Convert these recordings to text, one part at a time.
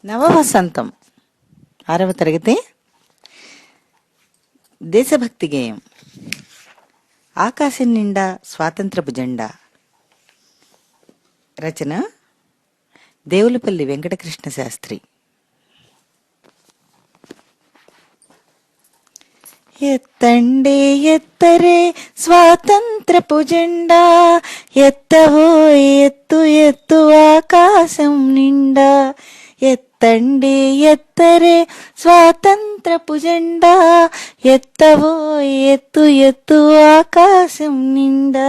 నవవసంతం 6వ తరగతి దేశభక్తి గేయం. ఆకాశం నిండా స్వాతంత్రపు జెండా. రచన దేవులపల్లి వెంకటకృష్ణ శాస్త్రి. ఎత్తండి ఎత్తరే స్వాతంత్రపు జెండా, ఎత్తవో ఎత్తు ఎత్తు ఆకాశం నిండా. ఎత్తండి ఎత్తరే స్వాతంత్రపు జెండా, ఎత్తవో ఎత్తు ఎత్తు ఆకాశం నిండా.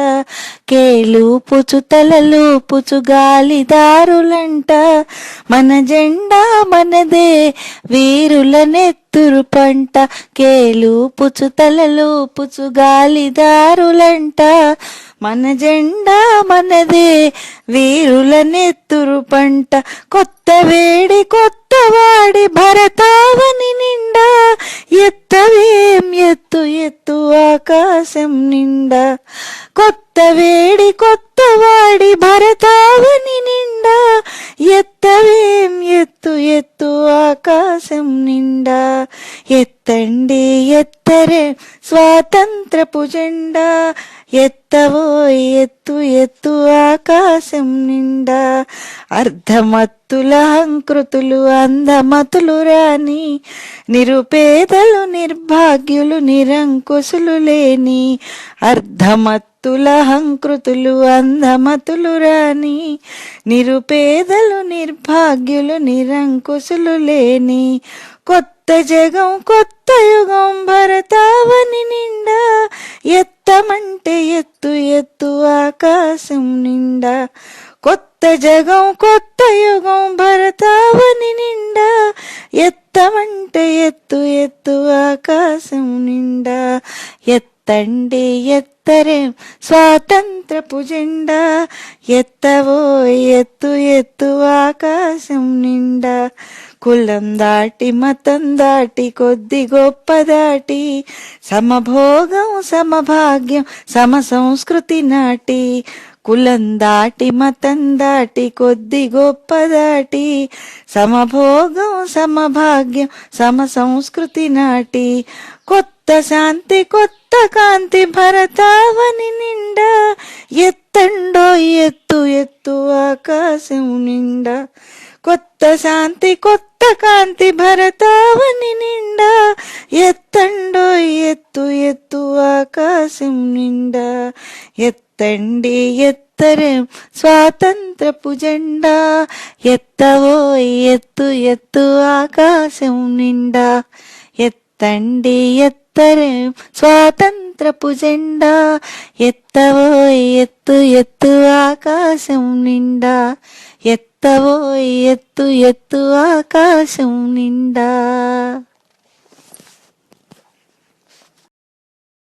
కేలుపుచు తలలుపుచు గాలిదారులంట, మన జెండా మనదే వీరుల నెత్తురు పంట. కేలుపుచు తలలుపుచు గాలిదారులంట, మన జెండా మనదే వీరుల నెత్తురు పంట. కొత్త వేడి కొత్త వాడి భరతావని నిండా, ఎత్తవేం ఎత్తు ఎత్తు ఆకాశం నిండా. కొత్త వేడి కొత్త వాడి భరతావని నిండా, ఎత్తవేం ఎత్తు ఎత్తు ఆకాశం నిండా. ఎత్తండి ఎత్తరే స్వాతంత్రపు జెండా, ఎత్తవో ఎత్తు ఎత్తు ఆకాశం నిండా. అర్ధమత్తుల హంకృతులు అందమతులు రాని, నిరుపేదలు నిర్భాగ్యులు నిరంకుశులు లేని. అర్ధమత్తుల హంకృతులు అందమతులు రాని, నిరుపేదలు నిర్భాగ్యులు నిరంకుశులు లేని. కొత్త జగం కొత్త యుగం భరతావని నిండా, ఎత్తమంటే ఎత్తు ఎత్తు ఆకాశం నిండా. కొత్త జగం కొత్త యుగం భరతావని నిండా, ఎత్తమంటే ఎత్తు ఎత్తు ఆకాశం నిండా. ఎత్తండి ఎత్తరే స్వాతంత్రపు జెండా, ఎత్తవో ఎత్తు ఎత్తు ఆకాశం నిండా. కులం దాటి మతం దాటి కొద్ది గొప్ప దాటి, సమభోగం సమభాగ్యం సమ సంస్కృతి నాటి. కులం దాటి మతం దాటి కొద్ది గొప్ప దాటి, సమభోగం సమభాగ్యం సమ సంస్కృతి నాటి. కొత్త శాంతి కొత్త కాంతి భరతావని నిండా, ఎత్తండో ఎత్తు ఎత్తు ఆకాశం నిండా. కొత్త శాంతి కొత్త కాంతి భరతావని నిండా, ఎత్తండో ఎత్తు ఎత్తు ఆకాశం నిండా. ఎత్తండి ఎత్తరే స్వాతంత్రపు జెండా, ఎత్తవో ఎత్తు ఎత్తు ఆకాశం నిండా. ఎత్తండి ఎత్తరే స్వాతంత్రపు జెండా, ఎత్తవో ఎత్తు ఎత్తు ఆకాశం నిండా. ఎత్తవో ఎత్తు ఎత్తు ఆకాశం నిండా.